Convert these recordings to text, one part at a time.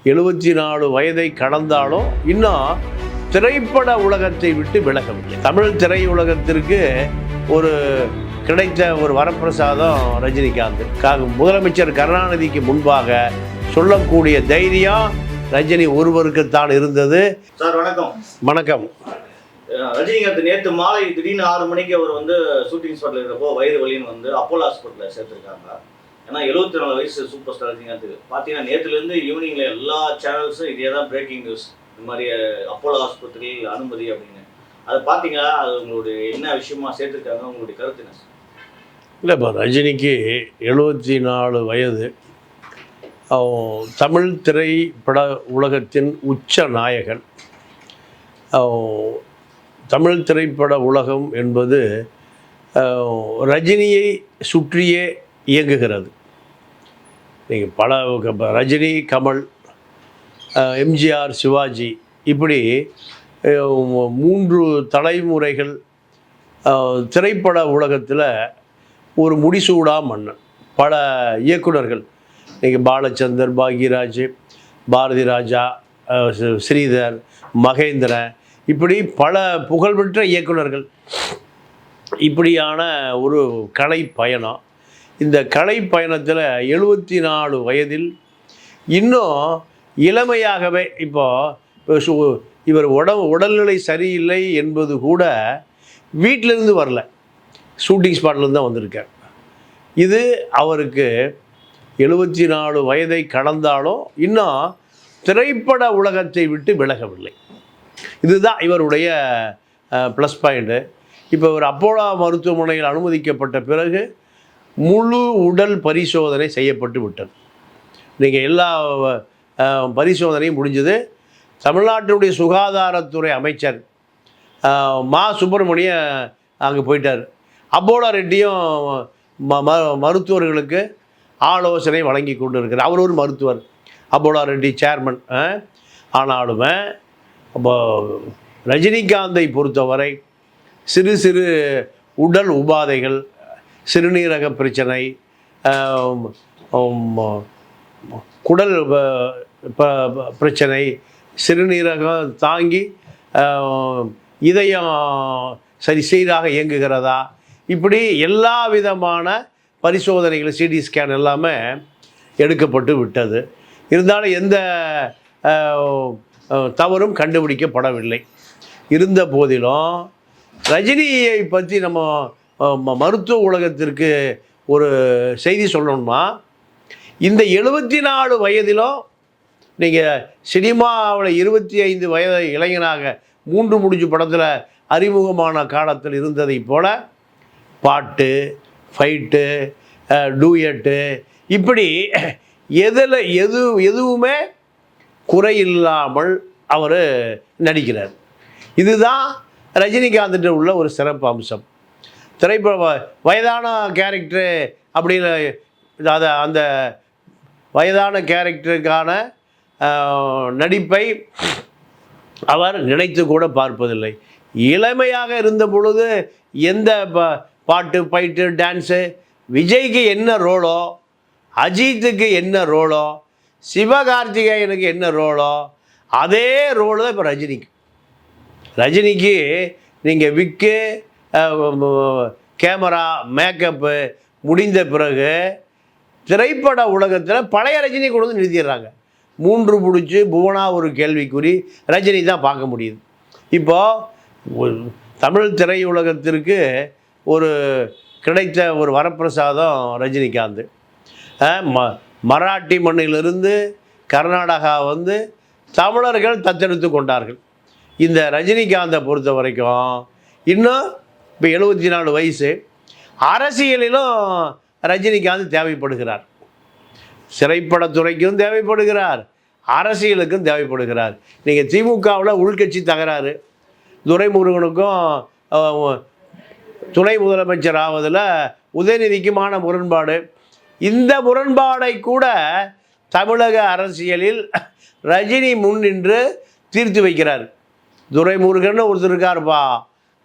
74 வயதை கடந்தாலும் இன்னும் திரைப்பட உலகத்தை விட்டு விலகவில்லை. தமிழ் திரையுலகத்திற்கு ஒரு கிடைத்த ஒரு வரப்பிரசாதம் ரஜினிகாந்த். முதலமைச்சர் கருணாநிதிக்கு முன்பாக சொல்லக்கூடிய தைரியம் ரஜினி ஒருவருக்குத்தான் இருந்தது. சார் வணக்கம். வணக்கம். ரஜினிகாந்த் நேற்று மாலை திடீர்னு 6 மணிக்கு அவர் ஷூட்டிங் ஸ்பாட்ல இருக்கிறப்போ வயிறு வலின்னு அப்போலோ ஹாஸ்பிட்டலில் சேர்த்துருக்காங்க. ஏன்னா 74 வயசு சூப்பர் ஸ்டார் ரஜினிகாந்த். பார்த்தீங்கன்னா நேற்றுலேருந்து ஈவினிங்கில் எல்லா சேனல்ஸும் இதே தான் பிரேக்கிங் நியூஸ், இந்த மாதிரி அப்போலோ ஹாஸ்பிட்டலில் அனுமதி அப்படின்னு. அதை பார்த்தீங்களா? அது உங்களுடைய என்ன விஷயமா சேர்த்துருக்காங்க, உங்களுடைய கருத்து என்ன? இல்லை, இப்போ ரஜினிக்கு 74 வயது. தமிழ் திரைப்பட உலகத்தின் உச்ச நாயகன். தமிழ் திரைப்பட உலகம் என்பது ரஜினியை சுற்றியே இயங்குகிறது. நீங்கள் பல ரஜினி, கமல், எம்ஜிஆர், சிவாஜி, இப்படி 3 தலைமுறைகள் திரைப்பட உலகத்தில் ஒரு முடிசூடா மன்னன். பல இயக்குனர்கள், நீங்கள் பாலச்சந்தர், பாக்யராஜ், பாரதி ராஜா, ஸ்ரீதர், மகேந்திரன், இப்படி பல புகழ்பெற்ற இயக்குனர்கள். இப்படியான ஒரு கலை பயணம். இந்த கலை பயணத்தில் 74 வயதில் இன்னும் இளமையாகவே, இப்போ இவர் உடல்நிலை சரியில்லை என்பது கூட வீட்டிலேருந்து வரல, ஷூட்டிங் ஸ்பாட்லேருந்து தான் வந்திருக்கார். இது அவருக்கு 74 வயதை கடந்தாலும் இன்னும் திரைப்பட உலகத்தை விட்டு விலகவில்லை. இதுதான் இவருடைய ப்ளஸ் பாயிண்ட்டு. இப்போ இவர் அப்போலோ மருத்துவமனையில் அனுமதிக்கப்பட்ட பிறகு முழு உடல் பரிசோதனை செய்யப்பட்டு விட்டது. நீங்கள் எல்லா பரிசோதனையும் முடிஞ்சது. தமிழ்நாட்டினுடைய சுகாதாரத்துறை அமைச்சர் மா சுப்பிரமணியம் அங்கே போயிட்டார். அப்போலோ ரெட்டியும் மருத்துவர்களுக்கு ஆலோசனை வழங்கி கொண்டு இருக்கிறார். அவர் ஒரு மருத்துவர், அப்போலோ ரெட்டி சேர்மன். ஆனாலுமே அப்போ ரஜினிகாந்தை பொறுத்தவரை சிறு சிறு உடல் உபாதைகள், சிறுநீரக பிரச்சனை, குடல் பிரச்சனை, சிறுநீரகம் தாங்கி இதயம் சீராக இயங்குகிறதா, இப்படி எல்லா விதமான பரிசோதனைகள், சிடி ஸ்கேன் எல்லாமே எடுக்கப்பட்டு விட்டது. இருந்தாலும் எந்த தவறும் கண்டுபிடிக்கப்படவில்லை. இருந்த போதிலும் ரஜினியை பற்றி நம்ம மருத்துவ உலகத்திற்கு ஒரு செய்தி சொல்லணும்னா, இந்த 74 வயதிலும் நீங்கள் சினிமாவில் 25 வயது இளைஞனாக 3 முடிஞ்சு படத்தில் அறிமுகமான காலத்தில் இருந்ததை போல் பாட்டு, ஃபைட்டு, டூயட்டு, இப்படி எதுவுமே குறையில்லாமல் அவர் நடிக்கிறார். இதுதான் ரஜினிகாந்த் உள்ள ஒரு சிறப்பு அம்சம். திரைப்பட வயதான கேரக்டரு அப்படின்னு அந்த வயதான கேரக்டருக்கான நடிப்பை அவர் நினைத்து கூட பார்ப்பதில்லை. இளமையாக இருந்த பொழுது எந்த பாட்டு, ஃபைட்டு, டான்ஸு, விஜய்க்கு என்ன ரோலோ, அஜித்துக்கு என்ன ரோலோ, சிவகார்த்திகேயனுக்கு என்ன ரோலோ, அதே ரோலு தான் இப்போ ரஜினிக்கு நீங்கள் விக்கு, கேமரா, மேக்கப்பு முடிந்த பிறகு திரைப்பட உலகத்தில் பழைய ரஜினி கொண்டு வந்து நிறுத்திடுறாங்க. 3 பிடிச்சி புவனா ஒரு கேள்விக்குறி ரஜினி தான் பார்க்க முடியுது. இப்போது தமிழ் திரையுலகத்திற்கு ஒரு கிடைத்த ஒரு வரப்பிரசாதம் ரஜினிகாந்த். மராட்டி மண்ணிலிருந்து கர்நாடகா வந்து தமிழர்கள் தத்தெடுத்து கொண்டார்கள். இந்த ரஜினிகாந்தை பொறுத்த வரைக்கும் இன்னும் இப்போ 74 வயசு. அரசியலிலும் ரஜினிகாந்த் தேவைப்படுகிறார். திரைப்படத்துறைக்கும் தேவைப்படுகிறார், அரசியலுக்கும் தேவைப்படுகிறார். நீங்கள் திமுகவில் உள்கட்சி தகராறு, துரைமுருகனுக்கும் துணை முதலமைச்சர் ஆவதில் உதயநிதிக்குமான முரண்பாடு. இந்த முரண்பாடை கூட தமிழக அரசியலில் ரஜினி முன்னின்று தீர்த்து வைக்கிறார். துரைமுருகன் ஒருத்தர் இருக்காருப்பா,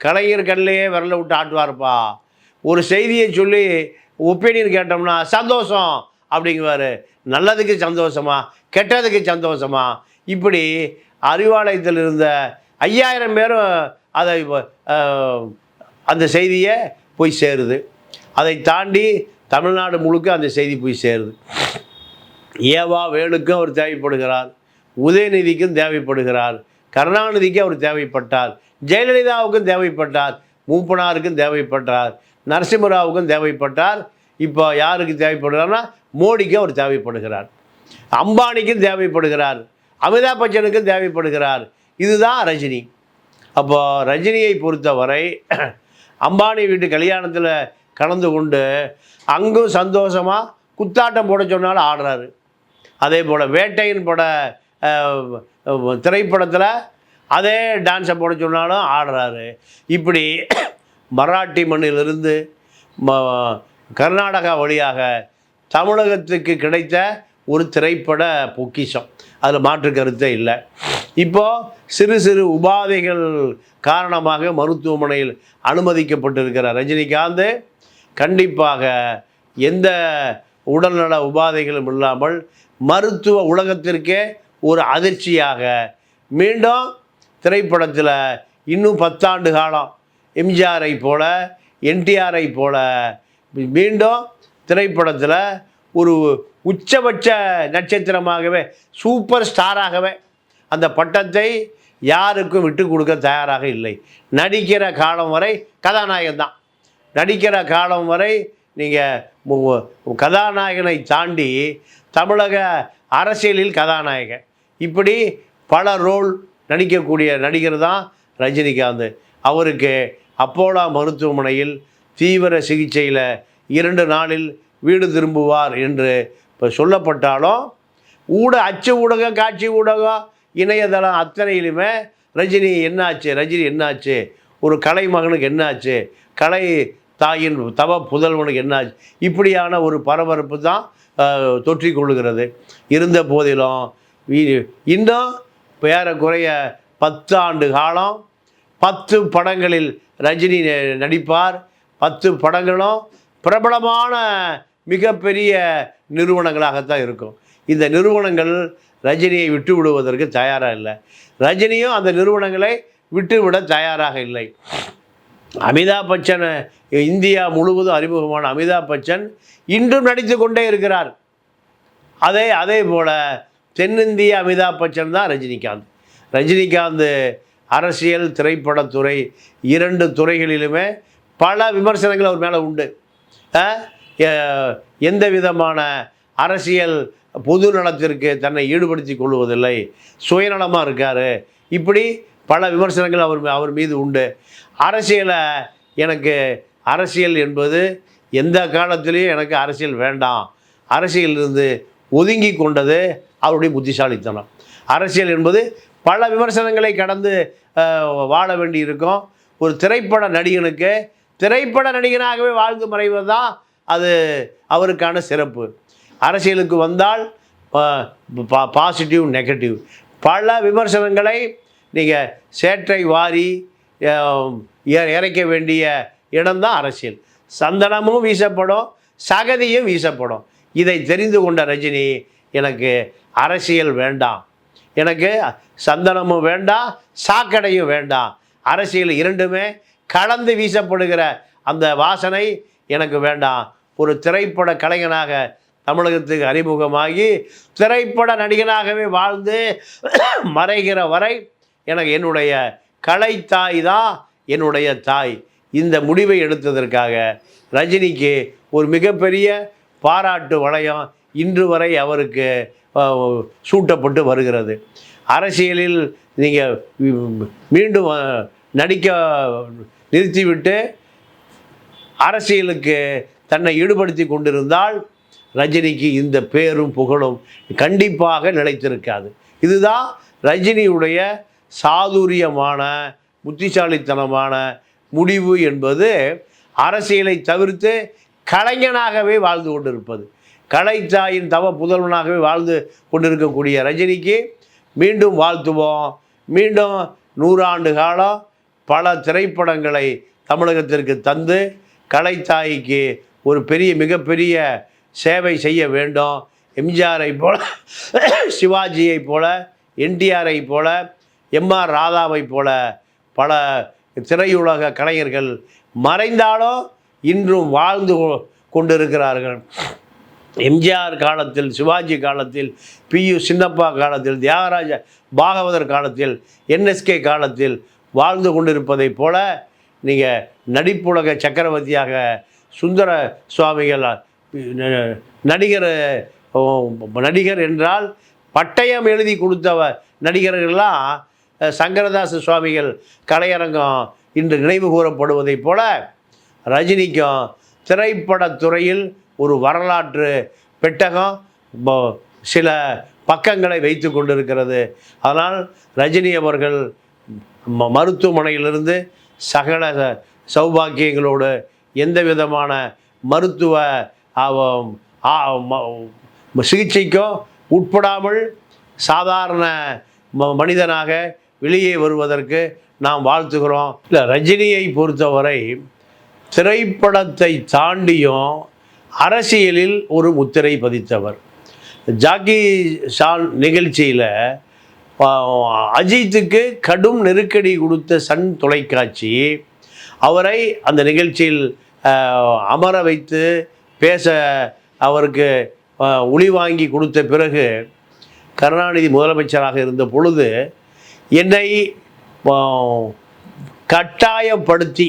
கலைஞர் கண்ணிலேயே விரல விட்டு ஆட்டுவார்ப்பா. ஒரு செய்தியை சொல்லி ஒப்பீனியன் கேட்டோம்னா சந்தோஷம் அப்படிங்குவார். நல்லதுக்கு சந்தோஷமா, கெட்டதுக்கு சந்தோஷமா, இப்படி அறிவாலயத்தில் இருந்த 5000 பேரும் அதை அந்த செய்தியை போய் சேருது. அதை தாண்டி தமிழ்நாடு முழுக்க அந்த செய்தி போய் சேருது. ஏவா வேலுக்கும் அவர் தேவைப்படுகிறார், உதயநிதிக்கும் தேவைப்படுகிறார், கருணாநிதிக்கும் அவர் தேவைப்பட்டார், ஜெயலலிதாவுக்கும் தேவைப்பட்டார், மூப்பனாருக்கும் தேவைப்பட்டார், நரசிம்மராவுக்கும் தேவைப்பட்டார். இப்போ யாருக்கு தேவைப்படுகிறார்னா மோடிக்கும் அவர் தேவைப்படுகிறார், அம்பானிக்கும் தேவைப்படுகிறார், அமிதாப் பச்சனுக்கும் தேவைப்படுகிறார். இதுதான் ரஜினி. அப்போ ரஜினியை பொறுத்தவரை அம்பானி வீட்டு கல்யாணத்தில் கலந்து கொண்டு அங்கும் சந்தோஷமாக குத்தாட்டம் போட சொன்னாலும் ஆடுறாரு. அதே போல் வேட்டையின் பட திரைப்படத்தில் அதே டான்ஸை போட சொன்னாலும் ஆடுறாரு. இப்படி மராட்டி மண்ணிலிருந்து கர்நாடகா வழியாக தமிழகத்துக்கு கிடைத்த ஒரு திரைப்பட பொக்கிஷம், அதில் மாற்று கருத்தே இல்லை. இப்போது சிறு சிறு உபாதைகள் காரணமாக மருத்துவமனையில் அனுமதிக்கப்பட்டிருக்கிற ரஜினிகாந்த் கண்டிப்பாக எந்த உடல்நல உபாதைகளும் இல்லாமல் மருத்துவ உலகத்திற்கே ஒரு அதிர்ச்சியாக மீண்டும் திரைப்படத்தில் இன்னும் 10 ஆண்டு காலம் எம்ஜிஆரை போல என்டிஆரை போல மீண்டும் திரைப்படத்தில் ஒரு உச்சபட்ச நட்சத்திரமாகவே சூப்பர் ஸ்டாராகவே அந்த பட்டத்தை யாருக்கும் விட்டு கொடுக்க தயாராக இல்லை. நடிக்கிற காலம் வரை கதாநாயகன் தான். நடிக்கிற காலம் வரை நீங்கள் கதாநாயகனை தாண்டி தமிழக அரசியலில் கதாநாயகன், இப்படி பல ரோல் நடிக்கக்கூடிய நடிகர் தான் ரஜினிகாந்த். அவருக்கு அப்போலோ மருத்துவமனையில் தீவிர சிகிச்சையில் 2 நாளில் வீடு திரும்புவார் என்று இப்போ சொல்லப்பட்டாலும் அச்சு ஊடகம், காட்சி ஊடகம், இணையதளம் அத்தனையிலுமே ரஜினி என்னாச்சு, ஒரு கலை மகனுக்கு என்னாச்சு, கலை தாயின் தவ புதல்வனுக்கு என்னாச்சு, இப்படியான ஒரு பரபரப்பு தான் தொற்றிக்கொள்ளுகிறது. இருந்த போதிலும் இன்னும் ஏறக்குறைய 10 ஆண்டு காலம் 10 படங்களில் ரஜினி நடிப்பார். 10 படங்களும் பிரபலமான மிகப்பெரிய நிறுவனங்களாகத்தான் இருக்கும். இந்த நிறுவனங்கள் ரஜினியை விட்டு விடுவதற்கு தயாராக இல்லை. ரஜினியும் அந்த நிறுவனங்களை விட்டுவிட தயாராக இல்லை. அமிதாப் பச்சன், இந்தியா முழுவதும் அறிமுகமான அமிதாப் பச்சன் இன்றும் நடித்து கொண்டே இருக்கிறார். அதே போல் தென்னிந்திய அமிதாப் பச்சன் தான் ரஜினிகாந்த். ரஜினிகாந்த் அரசியல், திரைப்படத்துறை 2 துறைகளிலுமே பல விமர்சனங்கள் அவர் மேலே உண்டு. எந்த விதமான அரசியல் பொது நலத்திற்கு தன்னை ஈடுபடுத்தி கொள்வதில்லை, சுயநலமாக இருக்கார், இப்படி பல விமர்சனங்கள் அவர் மீது உண்டு. அரசியல் என்பது எந்த காலத்திலையும் எனக்கு அரசியல் வேண்டாம், அரசியலிருந்து ஒதுங்கி கொண்டது அவருடைய புத்திசாலித்தனம். அரசியல் என்பது பல விமர்சனங்களை கடந்து வாழ வேண்டி இருக்கும். ஒரு திரைப்பட நடிகனுக்கு திரைப்பட நடிகனாகவே வாழ்ந்து மறைவது தான் அது அவருக்கான சிறப்பு. அரசியலுக்கு வந்தால் பாசிட்டிவ், நெகட்டிவ் பல விமர்சனங்களை நீங்கள் சேற்றை வாரி இறைக்க வேண்டிய இடம்தான் அரசியல். சந்தனமும் வீசப்படும், சகதியும் வீசப்படும். இதை தெரிந்து கொண்ட ரஜினி, எனக்கு அரசியல் வேண்டாம், எனக்கு சந்தனமும் வேண்டாம், சாக்கடையும் வேண்டாம், அரசியல் 2மே கலந்து வீசப்படுகிற அந்த வாசனை எனக்கு வேண்டாம். ஒரு திரைப்பட கலைஞனாக தமிழகத்துக்கு அறிமுகமாகி திரைப்பட நடிகனாகவே வாழ்ந்து மறைகிற வரை எனக்கு என்னுடைய கலைத்தாய் தான் என்னுடைய தாய். இந்த முடிவை எடுத்ததற்காக ரஜினிக்கு ஒரு மிகப்பெரிய பாராட்டு வளையம் இன்று வரை அவருக்கு சூட்டப்பட்டு வருகிறது. அரசியலில் நீங்கள் மீண்டும் நடிக்க நிறுத்திவிட்டு அரசியலுக்கு தன்னை ஈடுபடுத்தி கொண்டிருந்தால் ரஜினிக்கு இந்த பேரும் புகழும் கண்டிப்பாக நிலைத்திருக்காது. இதுதான் ரஜினியுடைய சாதுரியமான புத்திசாலித்தனமான முடிவு என்பது. அரசியலை தவிர்த்து கலைஞனாகவே வாழ்ந்து கொண்டிருப்பது, கலைத்தாயின் தவ புதல்வனாகவே வாழ்ந்து கொண்டிருக்கக்கூடிய ரஜினிக்கு மீண்டும் வாழ்த்துவோம். மீண்டும் 100 ஆண்டு காலம் பல திரைப்படங்களை தமிழகத்திற்கு தந்து கலைத்தாய்க்கு ஒரு மிகப்பெரிய சேவை செய்ய வேண்டும் எம்ஜிஆரை போல, சிவாஜியை போல, என்டிஆரை போல, எம்ஆர் ராதாவை போல பல திரையுலக கலைஞர்கள் மறைந்தாலும் இன்றும் வாழ்ந்து கொண்டிருக்கிறார்கள். எம்ஜிஆர் காலத்தில், சிவாஜி காலத்தில், பியு சின்னப்பா காலத்தில், தியாகராஜ பாகவதர் காலத்தில், என்எஸ்கே காலத்தில் வாழ்ந்து கொண்டிருப்பதைப் போல நீங்கள் நடிப்புலக சக்கரவர்த்தியாக சுந்தர சுவாமிகள், நடிகர் என்றால் பட்டயம் எழுதி கொடுத்தவ நடிகர்கள்லாம் சங்கரதாச சுவாமிகள் கலையரங்கம் இன்று நினைவு கூறப்படுவதைப் போல ரஜினிக்கும் திரைப்படத்துறையில் ஒரு வரலாற்று பெட்டகம் சில பக்கங்களை வைத்து கொண்டிருக்கிறது. அதனால் ரஜினி அவர்கள் மருத்துவமனையிலிருந்து சகல சௌபாக்கியங்களோடு எந்த விதமான மருத்துவ சிகிச்சைக்கும் உட்படாமல் சாதாரண மனிதனாக வெளியே வருவதற்கு நாம் வாழ்த்துகிறோம். இல்லை, ரஜினியை பொறுத்தவரை திரைப்படத்தை தாண்டியும் அரசியலில் ஒரு முத்திரை பதித்தவர். ஜாக்கி ஷான் நிகழ்ச்சியில் அஜித்துக்கு கடும் நெருக்கடி கொடுத்த சன் தொலைக்காட்சி அவரை அந்த நிகழ்ச்சியில் அமர வைத்து பேச அவருக்கு உளிவாங்கி கொடுத்த பிறகு கருணாநிதி முதலமைச்சராக இருந்த பொழுது என்னை கட்டாயப்படுத்தி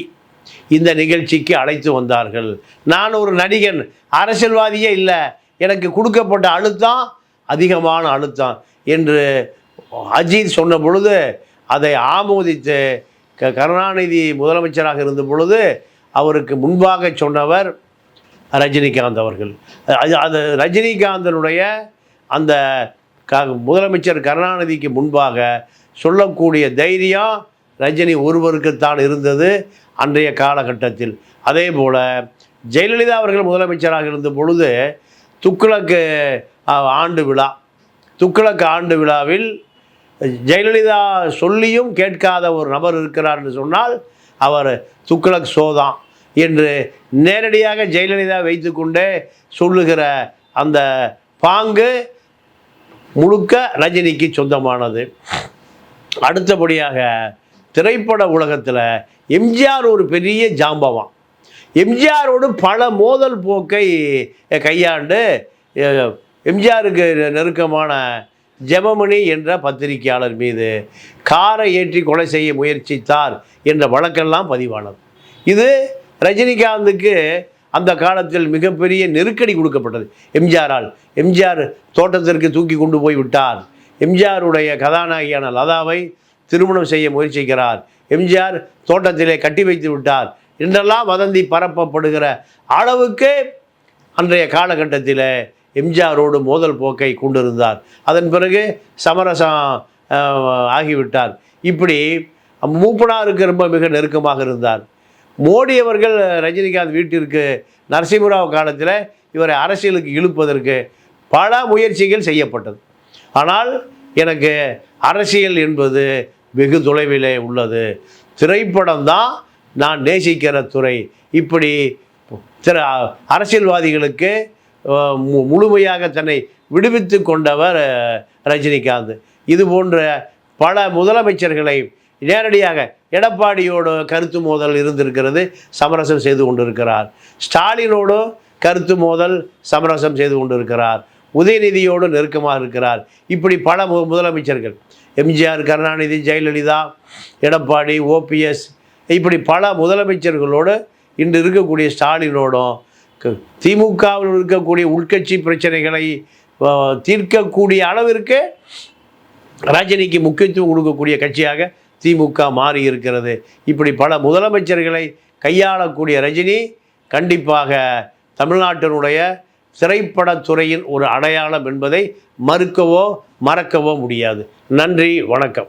இந்த நிகழ்ச்சிக்கு அழைத்து வந்தார்கள். நான் ஒரு நடிகன், அரசியல்வாதியே இல்லை, எனக்கு கொடுக்கப்பட்ட அழுத்தம் அதிகமான அழுத்தம் என்று அஜித் சொன்ன பொழுது அதை ஆமோதித்து கருணாநிதி முதலமைச்சராக இருந்த பொழுது அவருக்கு முன்பாக சொன்னவர் ரஜினிகாந்த் அவர்கள். அது ரஜினிகாந்தனுடைய அந்த முதலமைச்சர் கருணாநிதிக்கு முன்பாக சொல்லக்கூடிய தைரியம் ரஜினி ஒருவருக்குத்தான் இருந்தது அன்றைய காலகட்டத்தில். அதே போல் ஜெயலலிதா அவர்கள் முதலமைச்சராக இருந்த பொழுது துக்ளக் ஆண்டு விழாவில் ஜெயலலிதா சொல்லியும் கேட்காத ஒரு நபர் இருக்கிறார் என்று சொன்னால் அவர் துக்ளக் சோதான் என்று நேரடியாக ஜெயலலிதா வைத்துக்கொண்டே சொல்லுகிற அந்த பாங்கு முழுக்க ரஜினிக்கு சொந்தமானது. அடுத்தபடியாக திரைப்பட உலகத்தில் எம்ஜிஆர் ஒரு பெரிய ஜாம்பவான். எம்ஜிஆரோடு பல மோதல் போக்கை கையாண்டு எம்ஜிஆருக்கு நெருக்கமான ஜெபமணி என்ற பத்திரிகையாளர் மீது காரை ஏற்றி கொலை செய்ய முயற்சித்தார் என்ற வழக்கெல்லாம் பதிவானது. இது ரஜினிகாந்துக்கு அந்த காலத்தில் மிகப்பெரிய நெருக்கடி கொடுக்கப்பட்டது எம்ஜிஆரால். எம்ஜிஆர் தோட்டத்திற்கு தூக்கி கொண்டு போய் விட்டார், எம்ஜிஆருடைய கதாநாயகியான லதாவை திருமணம் செய்ய முயற்சிக்கிறார், எம்ஜிஆர் தோட்டத்திலே கட்டி வைத்து விட்டார் என்றெல்லாம் வதந்தி பரப்பப்படுகிற அளவுக்கு அன்றைய காலகட்டத்தில் எம்ஜிஆரோடு மோதல் போக்கை கொண்டிருந்தார். அதன் பிறகு சமரசம் ஆகிவிட்டார். இப்படி மூப்பனாருக்கு ரொம்ப மிக நெருக்கமாக இருந்தார். மோடி அவர்கள் ரஜினிகாந்த் வீட்டிற்கு நரசிம்மராவ் காலத்தில் இவரை அரசியலுக்கு இழுப்பதற்கு பல முயற்சிகள் செய்யப்பட்டது. ஆனால் எனக்கு அரசியல் என்பது வெகு தொலைவிலே உள்ளது, திரைப்படம் தான் நான் நேசிக்கிற துறை, இப்படி அரசியல்வாதிகளுக்கு முழுமையாக தன்னை விடுவித்து கொண்டவர் ரஜினிகாந்த். இது போன்ற பல முதலமைச்சர்களை நேரடியாக எடப்பாடியோடு கருத்து மோதல் இருந்திருக்கிறது, சமரசம் செய்து கொண்டிருக்கிறார். ஸ்டாலினோடு கருத்து மோதல் சமரசம் செய்து கொண்டிருக்கிறார். உதயநிதியோடு நெருக்கமாக இருக்கிறார். இப்படி பல முதலமைச்சர்கள், எம்ஜிஆர், கருணாநிதி, ஜெயலலிதா, எடப்பாடி, ஓபிஎஸ், இப்படி பல முதலமைச்சர்களோடு இன்று இருக்கக்கூடிய ஸ்டாலினோடும் திமுகவில் இருக்கக்கூடிய உள்கட்சி பிரச்சனைகளை தீர்க்கக்கூடிய அளவிற்கு ரஜினிக்கு முக்கியத்துவம் கொடுக்கக்கூடிய கட்சியாக திமுக மாறி இருக்கிறது. இப்படி பல முதலமைச்சர்களை கையாளக்கூடிய ரஜினி கண்டிப்பாக தமிழ்நாட்டினுடைய திரைப்படத்துறையின் ஒரு அடையாளம் என்பதை மறுக்கவோ மறக்கவோ முடியாது. நன்றி, வணக்கம்.